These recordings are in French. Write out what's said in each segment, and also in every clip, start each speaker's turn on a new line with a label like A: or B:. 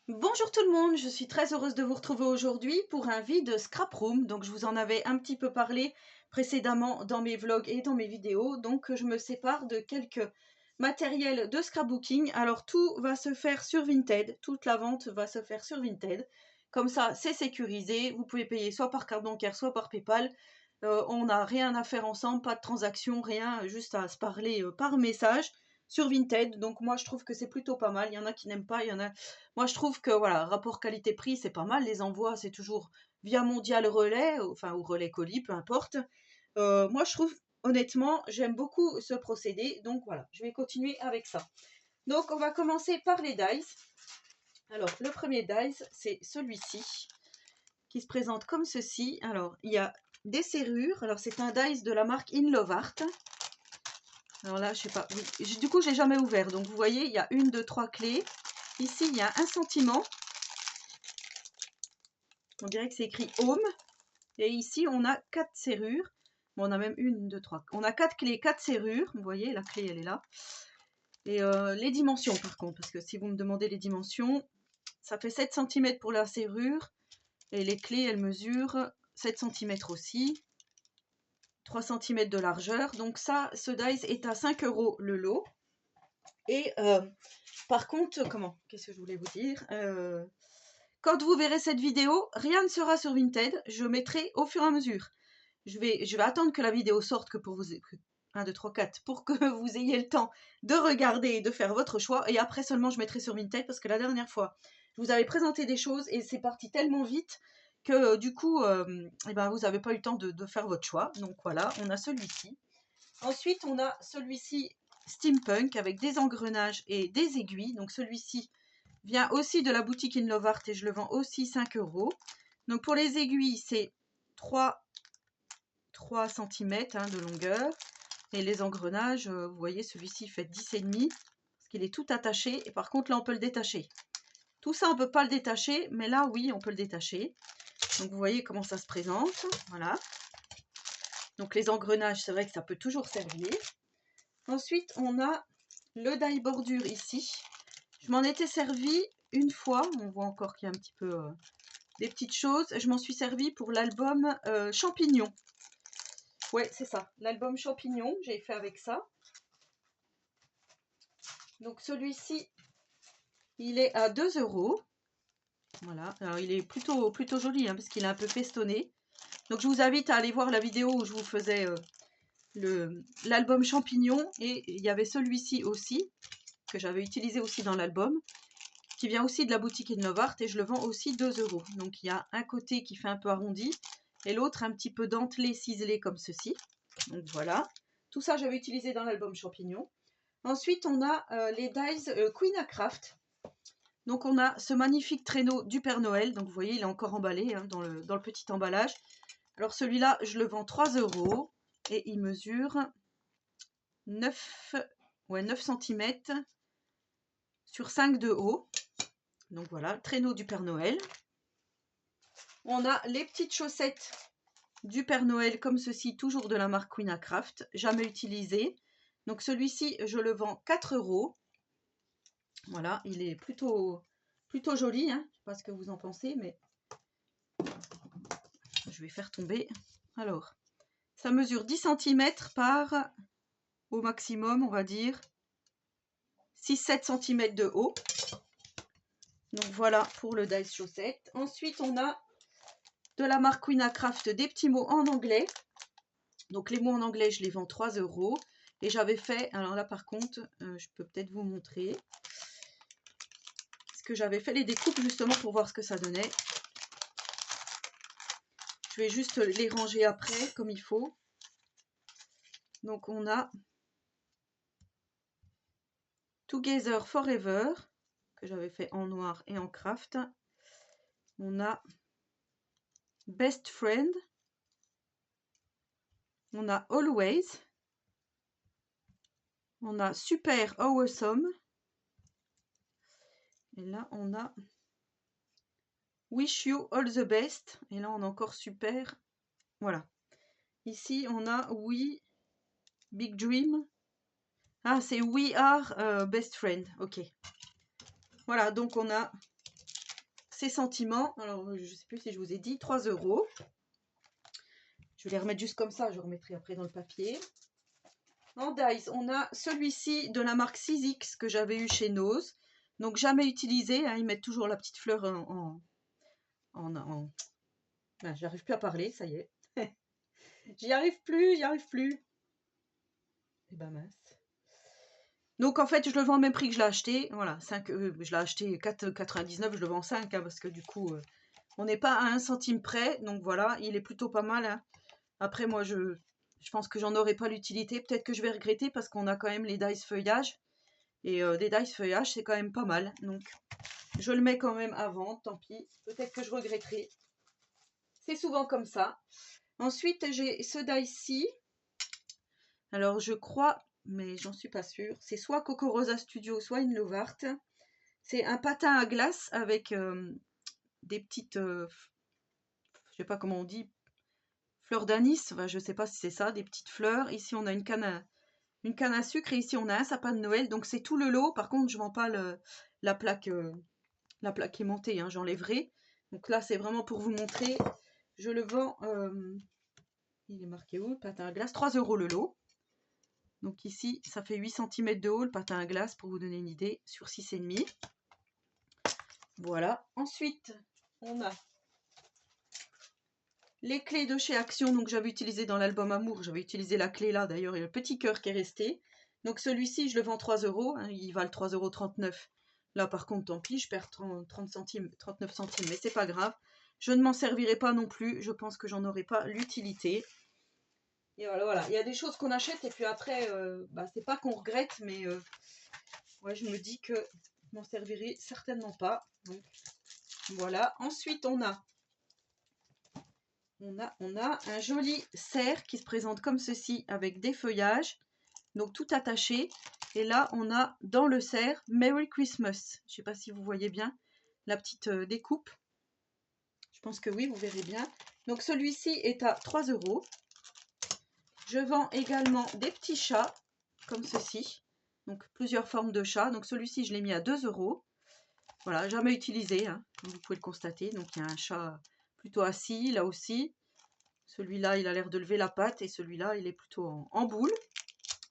A: Bonjour tout le monde, je suis très heureuse de vous retrouver aujourd'hui pour un vide scrap room. Donc je vous en avais un petit peu parlé précédemment dans mes vlogs et dans mes vidéos. Donc je me sépare de quelques matériels de scrapbooking. Alors tout va se faire sur Vinted, toute la vente va se faire sur Vinted. Comme ça c'est sécurisé, vous pouvez payer soit par carte bancaire, soit par PayPal. On n'a rien à faire ensemble, pas de transaction, rien, juste à se parler par message sur Vinted. Donc moi je trouve que c'est plutôt pas mal. Il y en a qui n'aiment pas, il y en a. Moi je trouve que voilà, rapport qualité-prix c'est pas mal. Les envois c'est toujours via Mondial Relais, enfin ou Relais Colis, peu importe. Moi je trouve honnêtement j'aime beaucoup ce procédé. Donc voilà, je vais continuer avec ça. Donc on va commencer par les dies. Alors le premier dies c'est celui-ci qui se présente comme ceci. Alors il y a des serrures. Alors c'est un dice de la marque Inlovart. Alors là, je sais pas. Oui. Du coup, je l'ai jamais ouvert. Donc, vous voyez, il y a 1, 2, 3 clés. Ici, il y a un sentiment. On dirait que c'est écrit Home. Et ici, on a 4 serrures. Bon, on a même 1, 2, 3. On a 4 clés, 4 serrures. Vous voyez, la clé, elle est là. Et les dimensions, par contre. Parce que si vous me demandez les dimensions, ça fait 7 cm pour la serrure. Et les clés, elles mesurent 7 cm aussi. 3 cm de largeur. Donc ça, ce dice est à 5 € le lot. Et par contre, qu'est-ce que je voulais vous dire quand vous verrez cette vidéo, rien ne sera sur Vinted. Je mettrai au fur et à mesure. Je vais attendre que la vidéo sorte que pour vous... 1, 2, 3, 4, pour que vous ayez le temps de regarder et de faire votre choix. Et après seulement, je mettrai sur Vinted parce que la dernière fois, je vous avais présenté des choses et c'est parti tellement vite que du coup, eh ben, vous n'avez pas eu le temps de faire votre choix. Donc voilà, on a celui-ci. Ensuite, on a celui-ci steampunk avec des engrenages et des aiguilles. Donc celui-ci vient aussi de la boutique Inlovart et je le vends aussi 5 €. Donc pour les aiguilles, c'est 3 cm de longueur. Et les engrenages, vous voyez, celui-ci fait 10,5 parce qu'il est tout attaché. Et par contre, là, on peut le détacher. Tout ça, on ne peut pas le détacher, mais là, oui, on peut le détacher. Donc vous voyez comment ça se présente. Voilà. Donc les engrenages, c'est vrai que ça peut toujours servir. Ensuite, on a le die bordure ici. Je m'en étais servi une fois. On voit encore qu'il y a un petit peu des petites choses. Je m'en suis servi pour l'album Champignon. Ouais, c'est ça. L'album Champignon, j'ai fait avec ça. Donc celui-ci, il est à 2 €. Voilà. Alors il est plutôt joli parce qu'il est un peu festonné. Donc je vous invite à aller voir la vidéo où je vous faisais l'album Champignon. Et il y avait celui-ci aussi, que j'avais utilisé aussi dans l'album, qui vient aussi de la boutique Inlovart et je le vends aussi 2 €. Donc il y a un côté qui fait un peu arrondi et l'autre un petit peu dentelé, ciselé comme ceci. Donc voilà, tout ça j'avais utilisé dans l'album Champignon. Ensuite on a les dies Queen a Craft. Donc on a ce magnifique traîneau du Père Noël. Donc vous voyez, il est encore emballé dans le petit emballage. Alors celui-là, je le vends 3 € et il mesure 9 cm sur 5 de haut. Donc voilà, traîneau du Père Noël. On a les petites chaussettes du Père Noël comme ceci, toujours de la marque Queen a Craft, jamais utilisé. Donc celui-ci, je le vends 4 €. Voilà, il est plutôt joli. Je ne sais pas ce que vous en pensez, mais je vais faire tomber. Alors, ça mesure 10 cm par, au maximum, on va dire, 6-7 cm de haut. Donc voilà pour le dice chaussette. Ensuite, on a de la marque Queen a Craft des petits mots en anglais. Donc les mots en anglais, je les vends 3 €. Et j'avais fait, alors là par contre, je peux peut-être vous montrer. Parce que j'avais fait les découpes justement pour voir ce que ça donnait. Je vais juste les ranger après, comme il faut. Donc on a Together Forever, que j'avais fait en noir et en craft. On a Best Friend. On a Always. On a Super Awesome. Et là, on a Wish You All the Best. Et là, on a encore Super. Voilà. Ici, on a We Big Dream. Ah, c'est We Are Best Friend. Ok. Voilà, donc on a ces sentiments. Alors, je ne sais plus si je vous ai dit, 3 €. Je vais les remettre juste comme ça, je remettrai après dans le papier. En dice, on a celui-ci de la marque 6X que j'avais eu chez Nose. Donc jamais utilisé, hein, ils mettent toujours la petite fleur Ben, j'arrive plus à parler, ça y est. J'y arrive plus, j'y arrive plus. Et ben mince. Donc en fait, je le vends au même prix que je l'ai acheté. Voilà, 5, je l'ai acheté 4,99, je le vends 5, hein, parce que du coup, on n'est pas à 1 centime près. Donc voilà, il est plutôt pas mal. Hein. Après, moi, je pense que j'en aurai pas l'utilité. Peut-être que je vais regretter parce qu'on a quand même les dice feuillage. Et des dice feuillage, c'est quand même pas mal. Donc, je le mets quand même à vendre, tant pis. Peut-être que je regretterai. C'est souvent comme ça. Ensuite, j'ai ce dice-ci. Alors, je crois, mais j'en suis pas sûre. C'est soit Coco Rosa Studio, soit Inlovart. C'est un patin à glace avec des petites... je sais pas comment on dit. Fleurs d'anis. Enfin, je sais pas si c'est ça, des petites fleurs. Ici, on a une canne à sucre. Et ici, on a un sapin de Noël. Donc, c'est tout le lot. Par contre, je vends pas la plaque aimantée. Hein, j'enlèverai. Donc là, c'est vraiment pour vous montrer. Je le vends... il est marqué où? Patin à glace. 3 € le lot. Donc ici, ça fait 8 cm de haut, le patin à glace, pour vous donner une idée, sur 6,5. Voilà. Ensuite, on a les clés de chez Action. Donc j'avais utilisé dans l'album Amour, j'avais utilisé la clé là, d'ailleurs, il y a le petit cœur qui est resté. Donc celui-ci, je le vends 3 €, hein, il valent 3,39 €. Là, par contre, tant pis, je perds 30 centimes, 39 centimes, mais c'est pas grave. Je ne m'en servirai pas non plus, je pense que j'en aurai pas l'utilité. Et voilà, il y a des choses qu'on achète et puis après, c'est pas qu'on regrette, mais ouais, je me dis que je m'en servirai certainement pas. Donc voilà. Ensuite, on a un joli cerf qui se présente comme ceci avec des feuillages, donc tout attaché. Et là, on a dans le cerf Merry Christmas. Je sais pas si vous voyez bien la petite découpe. Je pense que oui, vous verrez bien. Donc celui-ci est à 3 €. Je vends également des petits chats, comme ceci. Donc, plusieurs formes de chats. Donc, celui-ci, je l'ai mis à 2 €. Voilà, jamais utilisé, hein, comme vous pouvez le constater. Donc, il y a un chat plutôt assis, là aussi. Celui-là, il a l'air de lever la patte. Et celui-là, il est plutôt en boule.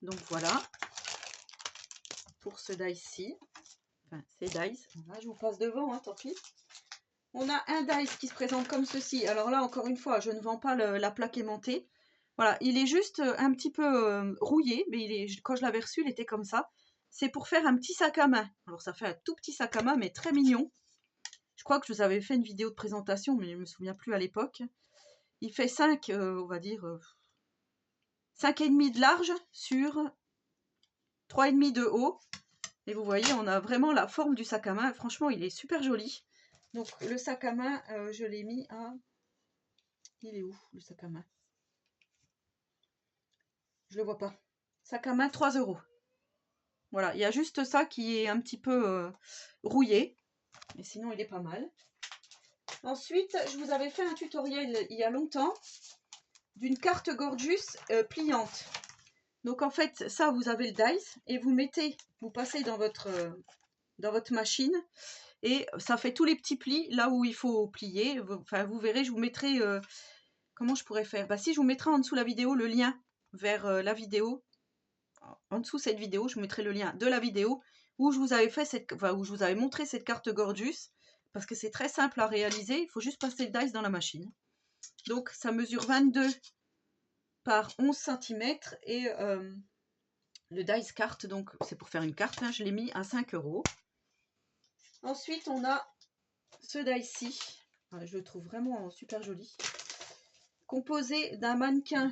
A: Donc, voilà. Pour ce dice-ci. Enfin, ces dice. Voilà, je vous passe devant, hein, tant pis. On a un dice qui se présente comme ceci. Alors là, encore une fois, je ne vends pas la plaque aimantée. Voilà, il est juste un petit peu rouillé, mais quand je l'avais reçu, il était comme ça. C'est pour faire un petit sac à main. Alors ça fait un tout petit sac à main, mais très mignon. Je crois que je vous avais fait une vidéo de présentation, mais je ne me souviens plus à l'époque. Il fait 5, on va dire, 5,5 de large sur 3,5 de haut. Et vous voyez, on a vraiment la forme du sac à main. Franchement, il est super joli. Donc le sac à main, je l'ai mis à... Il est où, le sac à main? Je le vois pas. Sac à main, 3 €. Voilà, il y a juste ça qui est un petit peu rouillé. Mais sinon, il est pas mal. Ensuite, je vous avais fait un tutoriel il y a longtemps d'une carte Gorgeous pliante. Donc en fait, ça, vous avez le dice et vous passez dans votre machine et ça fait tous les petits plis là où il faut plier. Enfin, vous verrez, je vous mettrai... comment je pourrais faire? Si, je vous mettrai en dessous la vidéo le lien vers la vidéo. En dessous cette vidéo, je vous mettrai le lien de la vidéo où je vous avais où je vous avais montré cette carte Gorgeous, parce que c'est très simple à réaliser, il faut juste passer le dice dans la machine. Donc ça mesure 22 par 11 cm et le dice carte, donc c'est pour faire une carte, hein, je l'ai mis à 5 €. Ensuite on a ce dice-ci, je le trouve vraiment super joli, composé d'un mannequin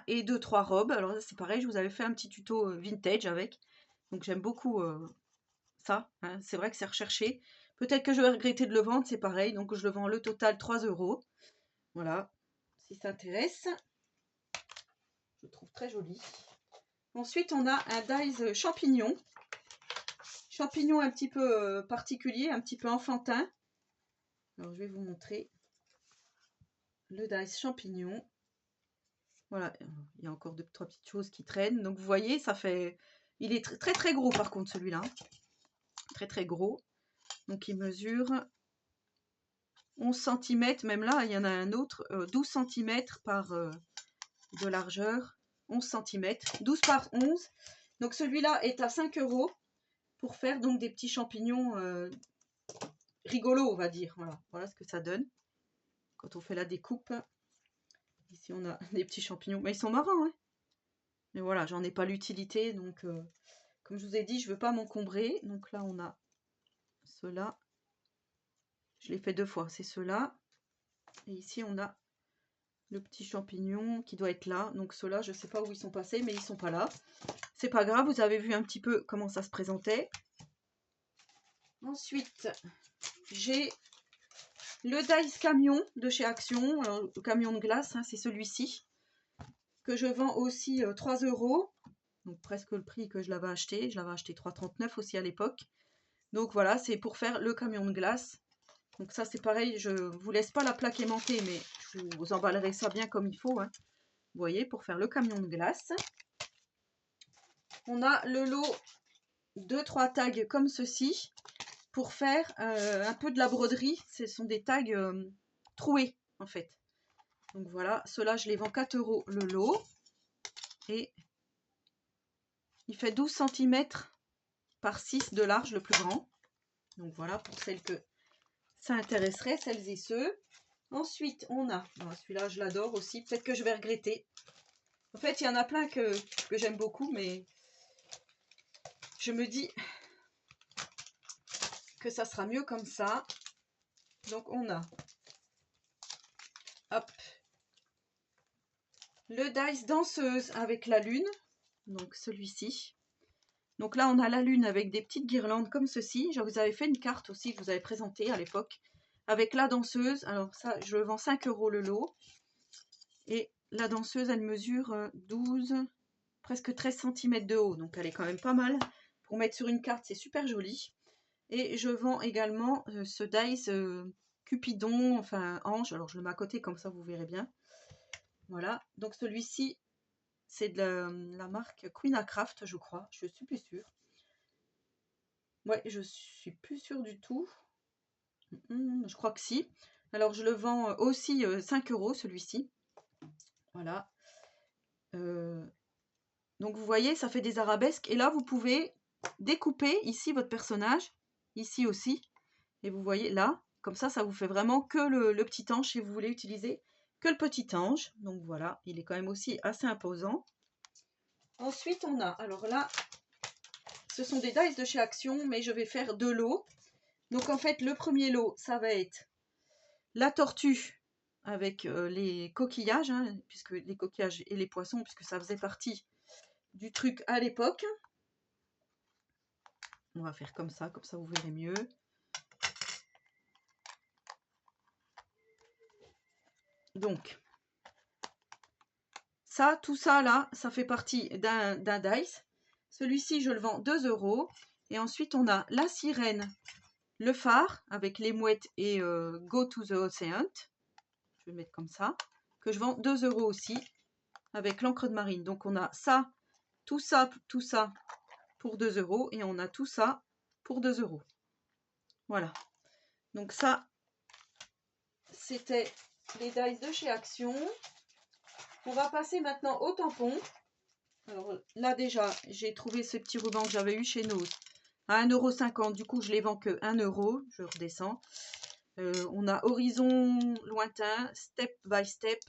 A: et 2-3 robes. Alors c'est pareil, je vous avais fait un petit tuto vintage avec, donc j'aime beaucoup ça, hein. C'est vrai que c'est recherché. Peut-être que je vais regretter de le vendre, c'est pareil, donc je le vends le total 3 €. Voilà, si ça intéresse. Je le trouve très joli. Ensuite, on a un dice champignon. Champignon un petit peu particulier, un petit peu enfantin. Alors je vais vous montrer le dice champignon. Voilà, il y a encore 2-3 petites choses qui traînent. Donc vous voyez, ça fait... Il est très très gros par contre celui-là. Très très gros. Donc il mesure 11 cm, même là il y en a un autre, 12 cm par de largeur, 11 cm, 12 par 11. Donc celui-là est à 5 € pour faire donc des petits champignons rigolos, on va dire. Voilà, voilà ce que ça donne quand on fait la découpe. Ici on a des petits champignons, mais ils sont marrants, hein. Mais voilà, j'en ai pas l'utilité, donc comme je vous ai dit, je veux pas m'encombrer. Donc là on a ceux-là. Je l'ai fait 2 fois, c'est ceux-là. Et ici on a le petit champignon qui doit être là. Donc ceux-là, je sais pas où ils sont passés, mais ils sont pas là. C'est pas grave, vous avez vu un petit peu comment ça se présentait. Ensuite, j'ai le Dice Camion de chez Action. Alors, le camion de glace, hein, c'est celui-ci. Que je vends aussi 3 €. Donc presque le prix que je l'avais acheté. Je l'avais acheté 3,39 € aussi à l'époque. Donc voilà, c'est pour faire le camion de glace. Donc ça c'est pareil, je vous laisse pas la plaque aimantée, mais je vous emballerai ça bien comme il faut, hein. Vous voyez, pour faire le camion de glace. On a le lot de 3 tags comme ceci pour faire un peu de la broderie. Ce sont des tags troués en fait. Donc voilà, ceux-là je les vends 4 € le lot. Et il fait 12 cm par 6 de large, le plus grand. Donc voilà, pour celles que ça intéresserait, celles et ceux. Ensuite, on a, celui-là je l'adore aussi, peut-être que je vais regretter. En fait, il y en a plein que j'aime beaucoup, mais je me dis que ça sera mieux comme ça. Donc on a, hop, le Dice Danseuse avec la lune, donc celui-ci. Donc là, on a la lune avec des petites guirlandes comme ceci. Je vous avais fait une carte aussi que je vous avais présentée à l'époque avec la danseuse. Alors ça, je le vends 5 € le lot. Et la danseuse, elle mesure 12, presque 13 cm de haut. Donc elle est quand même pas mal. Pour mettre sur une carte, c'est super joli. Et je vends également ce Dice Cupidon, enfin ange. Alors je le mets à côté, comme ça vous verrez bien. Voilà. Donc celui-ci, c'est de la marque Queen Craft, je crois. Je suis plus sûre. Ouais, je suis plus sûre du tout. Je crois que si. Alors je le vends aussi 5 € celui-ci. Voilà. Donc vous voyez, ça fait des arabesques. Et là, vous pouvez découper ici votre personnage. Ici aussi. Et vous voyez là, comme ça vous fait vraiment que le petit ange si vous voulez utiliser que le petit ange. Donc voilà, il est quand même aussi assez imposant. Ensuite, on a, alors là, ce sont des dice de chez Action, mais je vais faire 2 lots. Donc en fait, le premier lot, ça va être la tortue avec les coquillages, hein, puisque les coquillages et les poissons, puisque ça faisait partie du truc à l'époque. On va faire comme ça vous verrez mieux. Donc, ça, tout ça là, ça fait partie d'un dice. Celui-ci, je le vends 2 €. Et ensuite, on a la sirène, le phare avec les mouettes et Go to the Ocean. Je vais mettre comme ça. Que je vends 2 € aussi avec l'encre de marine. Donc, on a ça, tout ça pour 2 €. Et on a tout ça pour 2 €. Voilà. Donc ça, c'était les dice de chez Action. On va passer maintenant au tampon. Alors là déjà, j'ai trouvé ce petit ruban que j'avais eu chez nous à 1,50 €. Du coup, je les vends que 1 €. Je redescends. On a Horizon lointain, Step by Step.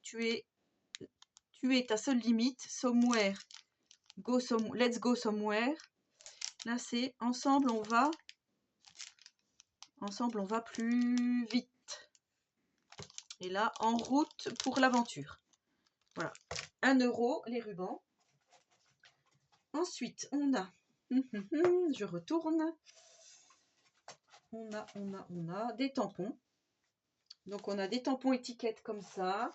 A: Tu es ta seule limite. Somewhere. Let's go somewhere. Là, c'est ensemble, on va plus vite. Et là, en route pour l'aventure. Voilà. 1 € les rubans. Ensuite, on a, je retourne, on a des tampons. Donc, on a des tampons étiquettes comme ça.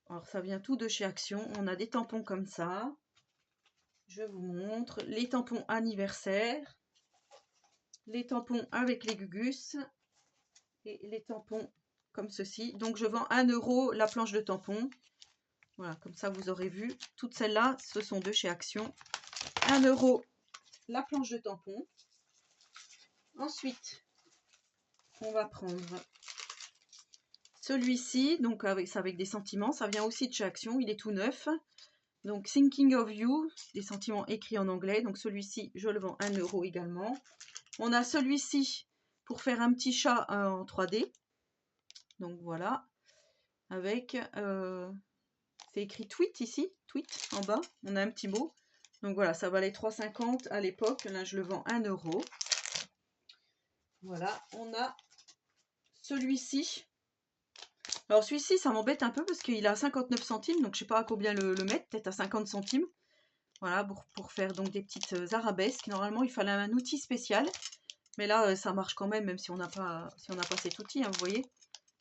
A: Alors, ça vient tout de chez Action. On a des tampons comme ça. Je vous montre. Les tampons anniversaires. Les tampons avec les gugus. Et les tampons comme ceci. Donc, je vends 1 € la planche de tampons. Voilà, comme ça, vous aurez vu. Toutes celles-là, ce sont de chez Action. 1 € la planche de tampons. Ensuite, on va prendre celui-ci, donc avec des sentiments. Ça vient aussi de chez Action, il est tout neuf. Donc Thinking of You, des sentiments écrits en anglais. Donc celui-ci, je le vends 1 € également. On a celui-ci pour faire un petit chat en 3D. Donc voilà, avec, c'est écrit tweet ici, tweet en bas, on a un petit mot. Donc voilà, ça valait 3,50 à l'époque, là je le vends 1 €. Voilà, on a celui-ci. Alors celui-ci, ça m'embête un peu parce qu'il a 59 centimes, donc je sais pas à combien le mettre, peut-être à 50 centimes. Voilà, pour faire donc des petites arabesques. Normalement, il fallait un outil spécial. Mais là, ça marche quand même si on n'a pas cet outil, hein, vous voyez.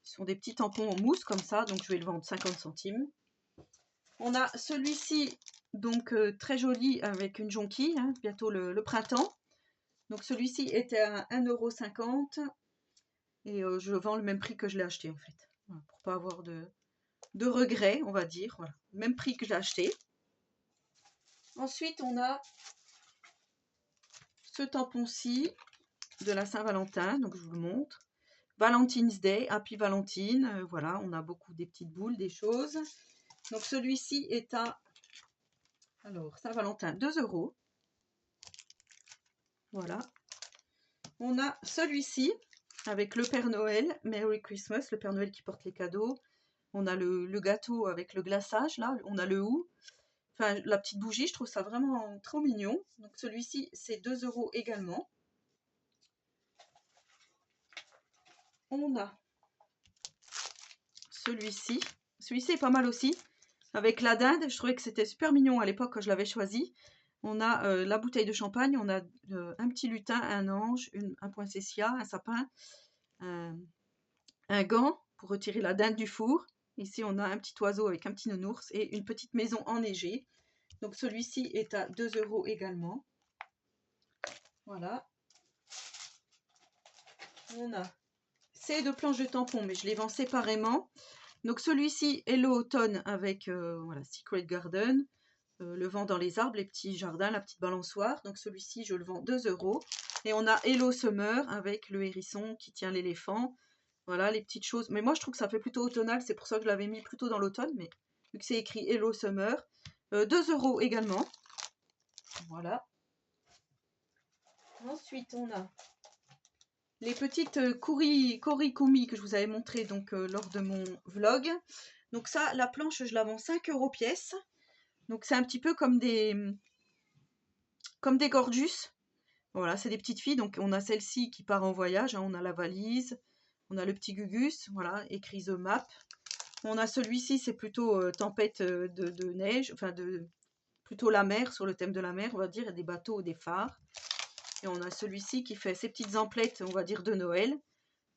A: Ce sont des petits tampons en mousse comme ça, donc je vais le vendre 50 centimes. On a celui-ci, donc très joli avec une jonquille, hein, bientôt le printemps. Donc celui-ci était à 1,50 € et je le vends le même prix que je l'ai acheté en fait. Voilà, pour pas avoir de regrets, on va dire. Voilà, même prix que je l'ai acheté. Ensuite, on a ce tampon-ci de la Saint-Valentin, donc je vous le montre. Valentine's Day, Happy Valentine, voilà, on a beaucoup des petites boules, des choses. Donc celui-ci est à, alors Saint-Valentin, 2 €. Voilà. On a celui-ci avec le Père Noël, Merry Christmas, le Père Noël qui porte les cadeaux. On a le gâteau avec le glaçage, là, on a le hou. Enfin, la petite bougie, je trouve ça vraiment trop mignon. Donc celui-ci, c'est 2 € également. On a celui-ci. Celui-ci est pas mal aussi. Avec la dinde, je trouvais que c'était super mignon à l'époque quand je l'avais choisi. On a la bouteille de champagne, on a un petit lutin, un ange, un poinsettia, un sapin, un gant pour retirer la dinde du four. Ici, on a un petit oiseau avec un petit nounours et une petite maison enneigée. Donc celui-ci est à 2 € également. Voilà. On a ces deux planches de tampons, mais je les vends séparément. Donc celui-ci, Hello Automne avec voilà, Secret Garden. Le vent dans les arbres, les petits jardins, la petite balançoire. Donc celui-ci, je le vends 2 €. Et on a Hello Summer avec le hérisson qui tient l'éléphant. Voilà, les petites choses. Mais moi, je trouve que ça fait plutôt automnal. C'est pour ça que je l'avais mis plutôt dans l'automne. Mais vu que c'est écrit Hello Summer, 2 € également. Voilà. Ensuite, on a les petites korikumi que je vous avais montré donc lors de mon vlog. Donc ça, la planche, je la vends 5 € pièce. Donc c'est un petit peu comme des gorgus. Voilà, c'est des petites filles. Donc on a celle-ci qui part en voyage, hein, on a la valise, on a le petit gugus, voilà, écrit The Map. On a celui-ci, c'est plutôt tempête de neige, enfin plutôt la mer, sur le thème de la mer, on va dire, et des bateaux, des phares. Et on a celui-ci qui fait ces petites emplettes, on va dire, de Noël.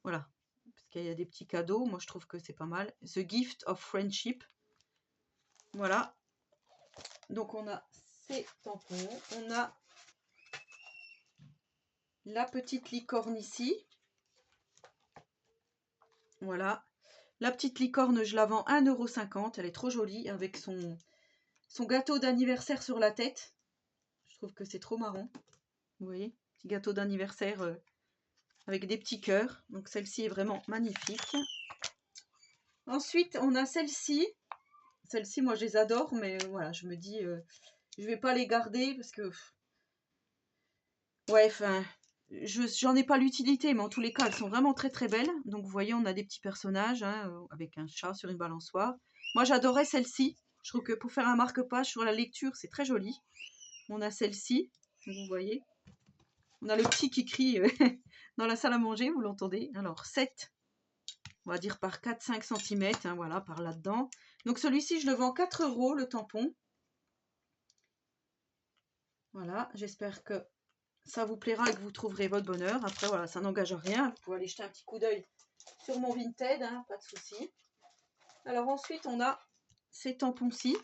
A: Voilà, parce qu'il y a des petits cadeaux, moi je trouve que c'est pas mal. The Gift of Friendship. Voilà. Donc on a ces tampons, on a la petite licorne ici. Voilà. La petite licorne, je la vends 1,50 €. Elle est trop jolie avec son gâteau d'anniversaire sur la tête. Je trouve que c'est trop marrant. Vous voyez, petit gâteau d'anniversaire avec des petits cœurs. Donc celle-ci est vraiment magnifique. Ensuite, on a celle-ci. Celle-ci, moi, je les adore, mais voilà, je me dis, je vais pas les garder parce que... Ouais, enfin, j'en ai pas l'utilité, mais en tous les cas, elles sont vraiment très très belles. Donc vous voyez, on a des petits personnages hein, avec un chat sur une balançoire. Moi, j'adorais celle-ci. Je trouve que pour faire un marque-page sur la lecture, c'est très joli. On a celle-ci, vous voyez. On a le petit qui crie dans la salle à manger, vous l'entendez. Alors, 7, on va dire par 4-5 cm, hein, voilà, par là-dedans. Donc celui-ci, je le vends 4 € le tampon. Voilà, j'espère que ça vous plaira et que vous trouverez votre bonheur. Après, voilà, ça n'engage à rien. Vous pouvez aller jeter un petit coup d'œil sur mon Vinted, hein, pas de souci. Alors ensuite, on a ces tampons-ci,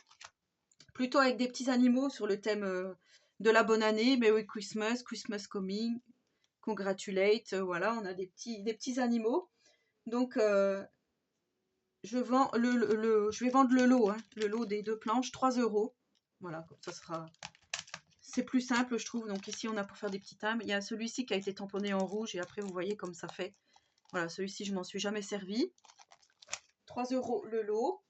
A: plutôt avec des petits animaux sur le thème de la bonne année. Merry Christmas, Christmas coming, congratulate. Voilà, on a des petits animaux. Donc, je vais vendre le lot, hein, le lot des deux planches, 3 €. Voilà, comme ça c'est plus simple, je trouve. Donc ici, on a pour faire des petits timbres. Il y a celui-ci qui a été tamponné en rouge et après, vous voyez comme ça fait. Voilà, celui-ci, je m'en suis jamais servi. 3 € le lot.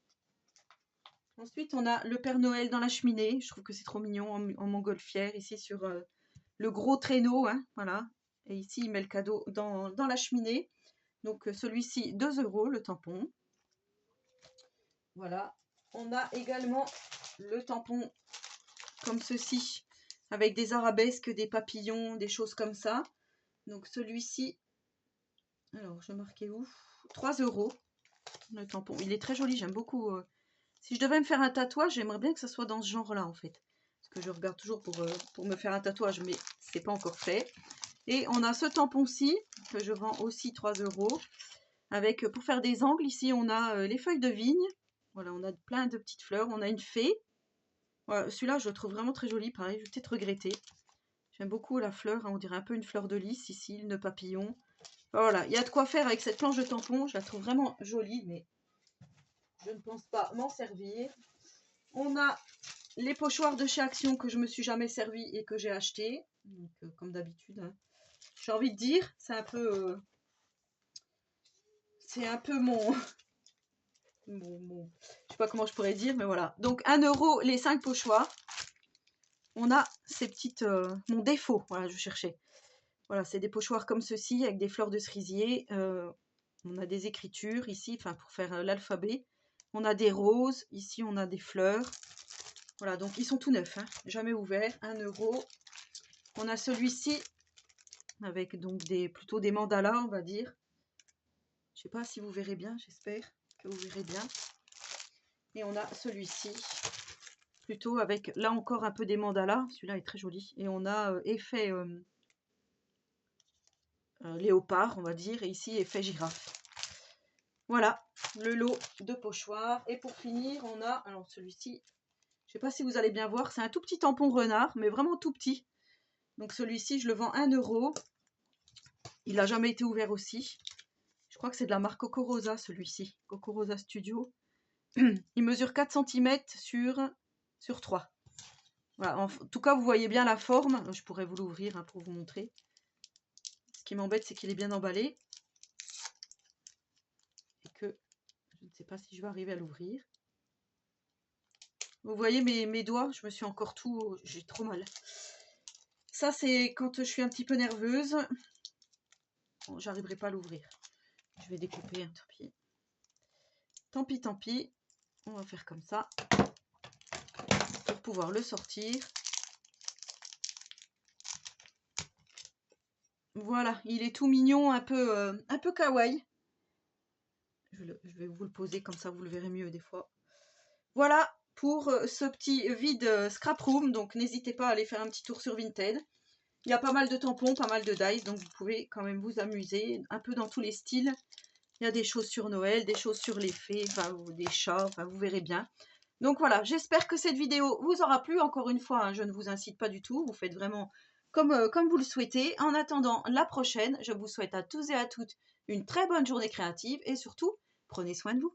A: Ensuite, on a le Père Noël dans la cheminée. Je trouve que c'est trop mignon en montgolfière, ici sur le gros traîneau. Hein, voilà. Et ici, il met le cadeau dans la cheminée. Donc, celui-ci, 2 € le tampon. Voilà. On a également le tampon comme ceci, avec des arabesques, des papillons, des choses comme ça. Donc, celui-ci, alors, je marquais où? 3 € le tampon. Il est très joli, j'aime beaucoup. Si je devais me faire un tatouage, j'aimerais bien que ça soit dans ce genre-là, en fait. Parce que je regarde toujours pour me faire un tatouage, mais c'est pas encore fait. Et on a ce tampon-ci, que je vends aussi 3 €. Avec, pour faire des angles, ici, on a les feuilles de vigne. Voilà, on a plein de petites fleurs. On a une fée. Voilà, celui-là, je le trouve vraiment très joli. Pareil, je vais peut-être regretter. J'aime beaucoup la fleur. Hein, on dirait un peu une fleur de lys, ici, le nœud papillon. Voilà, il y a de quoi faire avec cette planche de tampon. Je la trouve vraiment jolie, mais je ne pense pas m'en servir. On a les pochoirs de chez Action que je me suis jamais servi et que j'ai acheté. Donc, comme d'habitude. Hein. J'ai envie de dire, c'est un peu mon... je sais pas comment je pourrais dire, mais voilà. Donc 1 € les 5 pochoirs. On a ces petites... mon défaut, voilà, je cherchais. Voilà, c'est des pochoirs comme ceci, avec des fleurs de cerisier. On a des écritures ici, enfin pour faire l'alphabet. On a des roses, ici on a des fleurs. Voilà, donc ils sont tout neufs, hein, jamais ouverts, 1 €. On a celui-ci, avec donc plutôt des mandalas, on va dire. Je sais pas si vous verrez bien, j'espère que vous verrez bien. Et on a celui-ci, plutôt avec, là encore, un peu des mandalas. Celui-là est très joli. Et on a effet léopard, on va dire. Et ici, effet girafe. Voilà, le lot de pochoirs. Et pour finir, on a, alors celui-ci, je sais pas si vous allez bien voir, c'est un tout petit tampon renard, mais vraiment tout petit. Donc celui-ci, je le vends 1 €. Il n'a jamais été ouvert aussi. Je crois que c'est de la marque Cocorosa, celui-ci. Cocorosa Studio. Il mesure 4 cm sur 3. Voilà, en tout cas, vous voyez bien la forme. Je pourrais vous l'ouvrir hein, pour vous montrer. Ce qui m'embête, c'est qu'il est bien emballé. Et que je ne sais pas si je vais arriver à l'ouvrir. Vous voyez mes doigts, je me suis encore tout... J'ai trop mal. Ça, c'est quand je suis un petit peu nerveuse. Bon, j'arriverai pas à l'ouvrir. Je vais découper, hein, tant pis. Tant pis, tant pis. On va faire comme ça. Pour pouvoir le sortir. Voilà, il est tout mignon, un peu kawaii. Je vais vous le poser comme ça, vous le verrez mieux des fois. Voilà pour ce petit vide scrap room. Donc n'hésitez pas à aller faire un petit tour sur Vinted. Il y a pas mal de tampons, pas mal de dies, donc vous pouvez quand même vous amuser un peu dans tous les styles. Il y a des choses sur Noël, des choses sur les fées, enfin, des chats, enfin, vous verrez bien. Donc voilà, j'espère que cette vidéo vous aura plu. Encore une fois, hein, je ne vous incite pas du tout, vous faites vraiment comme vous le souhaitez. En attendant la prochaine, je vous souhaite à tous et à toutes une très bonne journée créative et surtout, prenez soin de vous.